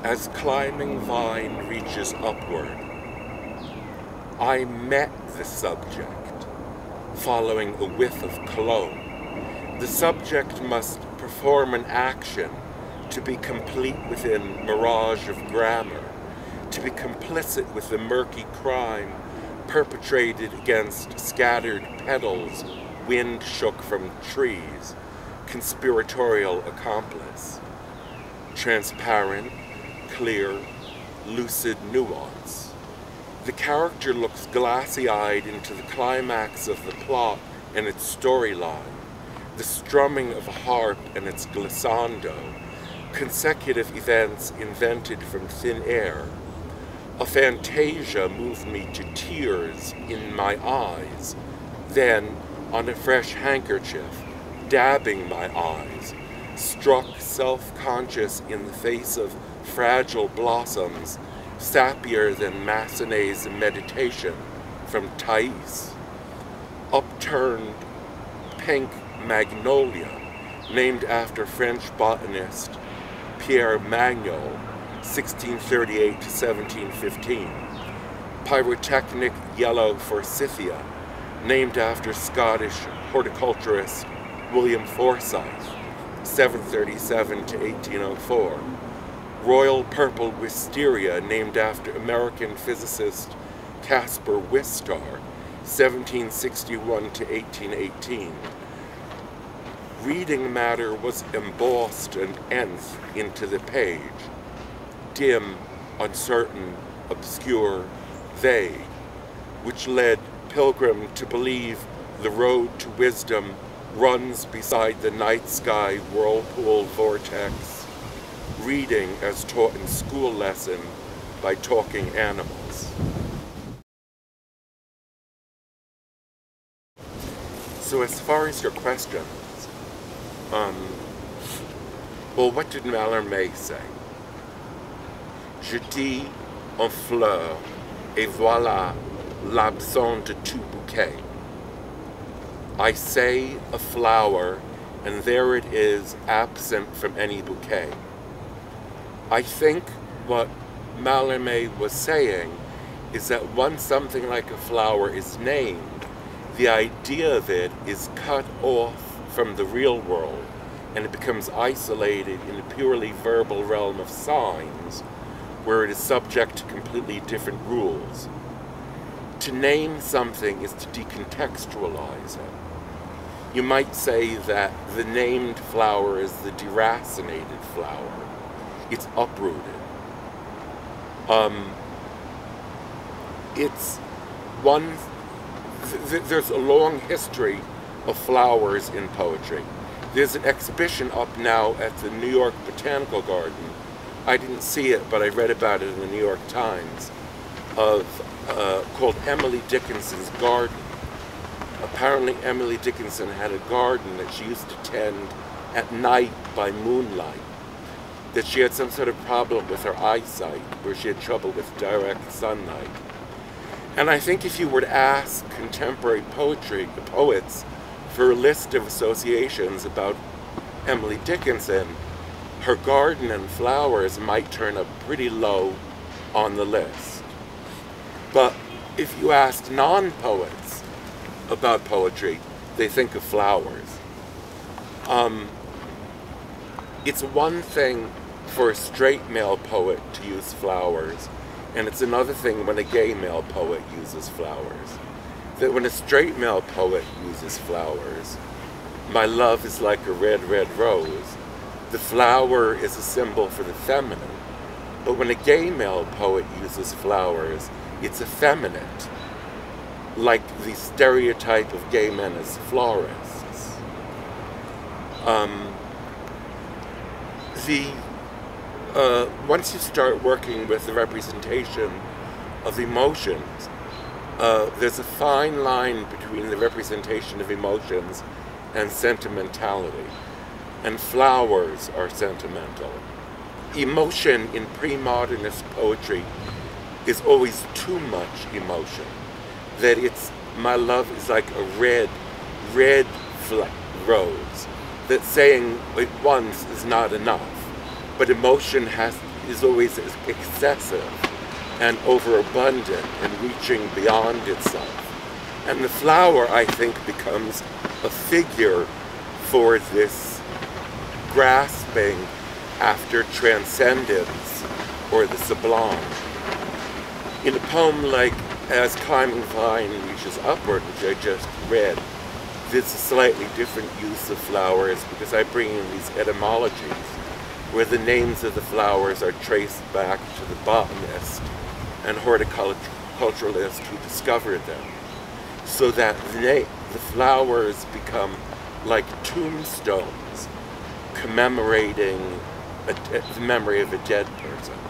As climbing vine reaches upward, I met the subject, following a whiff of cologne. The subject must perform an action to be complete within mirage of grammar, to be complicit with the murky crime perpetrated against scattered petals, wind shook from trees, conspiratorial accomplice. Transparent, clear, lucid nuance. The character looks glassy-eyed into the climax of the plot and its storyline, the strumming of a harp and its glissando, consecutive events invented from thin air. A fantasia moved me to tears in my eyes, then, on a fresh handkerchief, dabbing my eyes, struck self-conscious in the face of fragile blossoms, sappier than Massenet's Meditation from Thais. Upturned pink magnolia, named after French botanist Pierre Magnol, 1638 to 1715. Pyrotechnic yellow forsythia, named after Scottish horticulturist William Forsyth, 737 to 1804. Royal purple wisteria, named after American physicist Caspar Wistar, 1761 to 1818. Reading matter was embossed and nth into the page, dim, uncertain, obscure, vague, which led pilgrim to believe the road to wisdom runs beside the night sky whirlpool vortex, reading as taught in school lesson by talking animals. So as far as your questions, well, what did Mallarmé say? Je dis en fleur, et voilà l'absence de tout bouquet. I say a flower, and there it is, absent from any bouquet. I think what Mallarmé was saying is that once something like a flower is named, the idea of it is cut off from the real world, and it becomes isolated in a purely verbal realm of signs, where it is subject to completely different rules. To name something is to decontextualize it. You might say that the named flower is the deracinated flower. It's uprooted. It's one, there's a long history of flowers in poetry. There's an exhibition up now at the New York Botanical Garden. I didn't see it, but I read about it in the New York Times, called Emily Dickinson's Garden. Apparently Emily Dickinson had a garden that she used to tend at night by moonlight, that she had some sort of problem with her eyesight, where she had trouble with direct sunlight. And I think if you were to ask contemporary poets for a list of associations about Emily Dickinson, her garden and flowers might turn up pretty low on the list. But if you ask non-poets about poetry, they think of flowers. It's one thing for a straight male poet to use flowers, and it's another thing when a gay male poet uses flowers. That when a straight male poet uses flowers, my love is like a red, red rose. The flower is a symbol for the feminine. But when a gay male poet uses flowers, it's effeminate, like the stereotype of gay men as florists. Once you start working with the representation of emotions, there's a fine line between the representation of emotions and sentimentality. And flowers are sentimental. Emotion in pre-modernist poetry is always too much emotion. That it's, my love is like a red, red rose. That saying it once is not enough. But emotion is always excessive and overabundant and reaching beyond itself. And the flower, I think, becomes a figure for this grasping after transcendence or the sublime. In a poem like As Climbing Vine Reaches Upward, which I just read, there's a slightly different use of flowers because I bring in these etymologies where the names of the flowers are traced back to the botanist and horticulturalist who discovered them, so that the flowers become like tombstones commemorating the memory of a dead person.